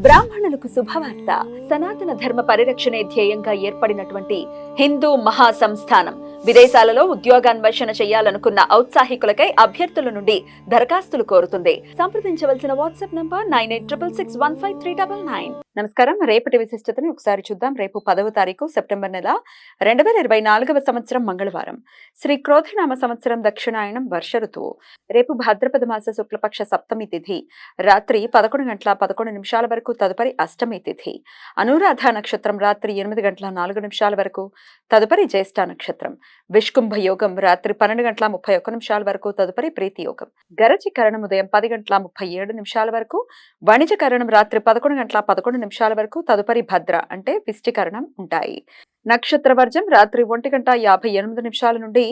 బ్రాహ్మణులకు శుభవార్త. సనాతన ధర్మ పరిరక్షణే ధ్యేయంగా ఏర్పడినటువంటి హిందూ మహాసంస్థానం విదేశాలలో ఉద్యోగాన్వేషణ చేయాలనుకున్న ఔత్సాహికులకై అభ్యర్థుల నుండి దరఖాస్తులు కోరుతుంది. సంప్రదించవలసిన వాట్సాప్ నంబర్ 9866615399. నమస్కారం. రేపటి విశిష్టతని ఒకసారి చూద్దాం. రేపు 10వ తారీఖు సెప్టెంబర్ నెల 2024వ సంవత్సరం మంగళవారం. శ్రీ క్రోధినామ సంవత్సరం దక్షిణాయనం వర్ష ఋతువు. రేపు భాద్రపద మాస శుక్లపక్ష సప్తమి తిథి రాత్రి 11:11 వరకు, తదుపరి అష్టమి తిథి. అనురాధ నక్షత్రం రాత్రి 8:04 వరకు, తదుపరి జ్యేష్ఠ నక్షత్రం. విష్కుంభ యోగం రాత్రి 12:31 వరకు, తదుపరి ప్రీతి యోగం. గరచి కరణం ఉదయం 10:37 వరకు, వణిజ కరణం రాత్రి 11:11 వరకు, తదుపరి భద్ర అంటే విష్టికరణం ఉంటాయి. నక్షత్ర వర్జం రాత్రి 1:58 నుండి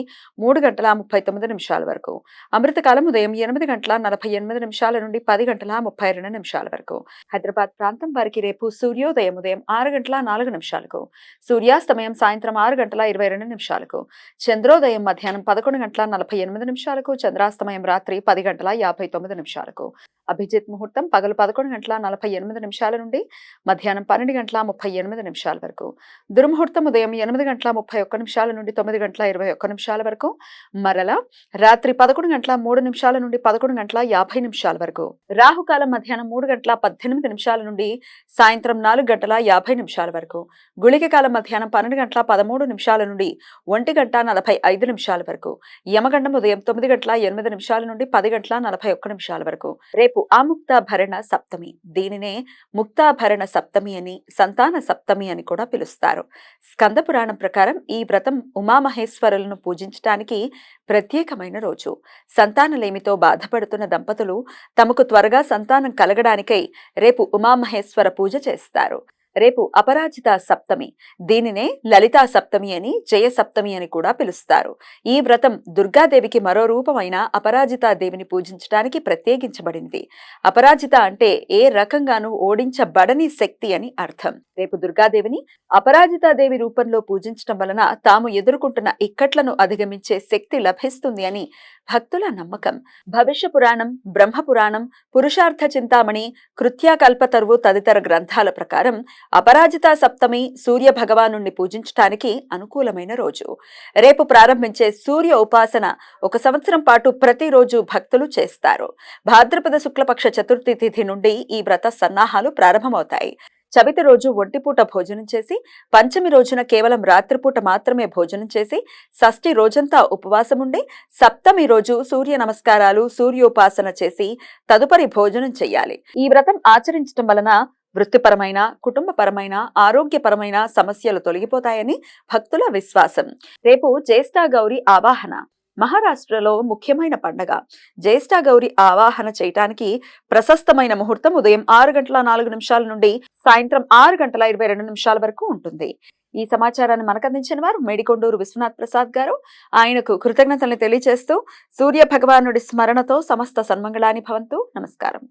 3:39 వరకు. అమృతకాలం ఉదయం 8:48 నుండి 10:32 వరకు. హైదరాబాద్ ప్రాంతం వారికి రేపు సూర్యోదయం ఉదయం 6:04, సూర్యాస్తమయం సాయంత్రం 6:22, చంద్రోదయం మధ్యాహ్నం 11:48, చంద్రాస్తమయం రాత్రి 10:59. అభిజిత్ ముహూర్తం పగలు 11:48 నుండి మధ్యాహ్నం 12:38 వరకు. దుర్ముహూర్తం ఉదయం 8:31 నుండి 9:21 వరకు, మరల రాత్రి 11:03 నుండి 11:50 వరకు. రాహుకాలం మధ్యాహ్నం 3:18 నుండి సాయంత్రం 4:50 వరకు. గుళిక కాలం మధ్యాహ్నం 12:13 నుండి 1:45 వరకు. యమగండం ఉదయం 9:08 నుండి 10:41 వరకు. రేపు ఆముక్తాభరణ సప్తమి. దీనినే ముక్తాభరణ సప్తమి అని, సంతాన సప్తమి అని కూడా పిలుస్తారు. స్కంద పురాణం ప్రకారం ఈ వ్రతం ఉమామహేశ్వరులను పూజించటానికి ప్రత్యేకమైన రోజు. సంతానలేమితో బాధపడుతున్న దంపతులు తమకు త్వరగా సంతానం కలగడానికై రేపు ఉమామహేశ్వర పూజ చేస్తారు. రేపు అపరాజిత సప్తమి. దీనినే లలితా సప్తమి అని, జయ సప్తమి అని కూడా పిలుస్తారు. ఈ వ్రతం దుర్గాదేవికి మరో రూపమైన అపరాజితాదేవిని పూజించడానికి ప్రత్యేకించబడింది. అపరాజిత అంటే ఏ రకంగానూ ఓడించబడని శక్తి అని అర్థం. రేపు దుర్గాదేవిని అపరాజితాదేవి రూపంలో పూజించడం వలన తాము ఎదుర్కొంటున్న ఇక్కట్లను అధిగమించే శక్తి లభిస్తుంది అని భక్తుల నమ్మకం. భవిష్య పురాణం, బ్రహ్మ పురాణం, పురుషార్థ చింతామణి, కృత్యాకల్పతరువు తదితర గ్రంథాల ప్రకారం అపరాజిత సప్తమి సూర్య భగవానుణ్ణి పూజించటానికి అనుకూలమైన రోజు. రేపు ప్రారంభించే సూర్య ఉపాసన 1 సంవత్సరం పాటు ప్రతిరోజు భక్తులు చేస్తారు. భాద్రపద శుక్లపక్ష చతుర్థి తిథి నుండి ఈ వ్రత సన్నాహాలు ప్రారంభమవుతాయి. చవితి రోజు ఒంటిపూట భోజనం చేసి, పంచమి రోజున కేవలం రాత్రిపూట మాత్రమే భోజనం చేసి, షష్ఠి రోజంతా ఉపవాసముండి, సప్తమి రోజు సూర్య నమస్కారాలు, సూర్యోపాసన చేసి తదుపరి భోజనం చెయ్యాలి. ఈ వ్రతం ఆచరించడం వలన వృత్తిపరమైన, కుటుంబపరమైన, ఆరోగ్యపరమైన సమస్యలు తొలగిపోతాయని భక్తుల విశ్వాసం. రేపు జ్యేష్ఠ గౌరి ఆవాహన. మహారాష్ట్రలో ముఖ్యమైన పండగ. జ్యేష్ఠ గౌరి ఆవాహన చేయటానికి ప్రశస్తమైన ముహూర్తం ఉదయం 6:04 నుండి సాయంత్రం 6:22 వరకు ఉంటుంది. ఈ సమాచారాన్ని మనకు అందించిన వారు మేడికొండూరు విశ్వనాథ్ ప్రసాద్ గారు. ఆయనకు కృతజ్ఞతల్ని తెలియజేస్తూ సూర్య భగవానుడి స్మరణతో సమస్త సన్మంగళాని భవంతు. నమస్కారం.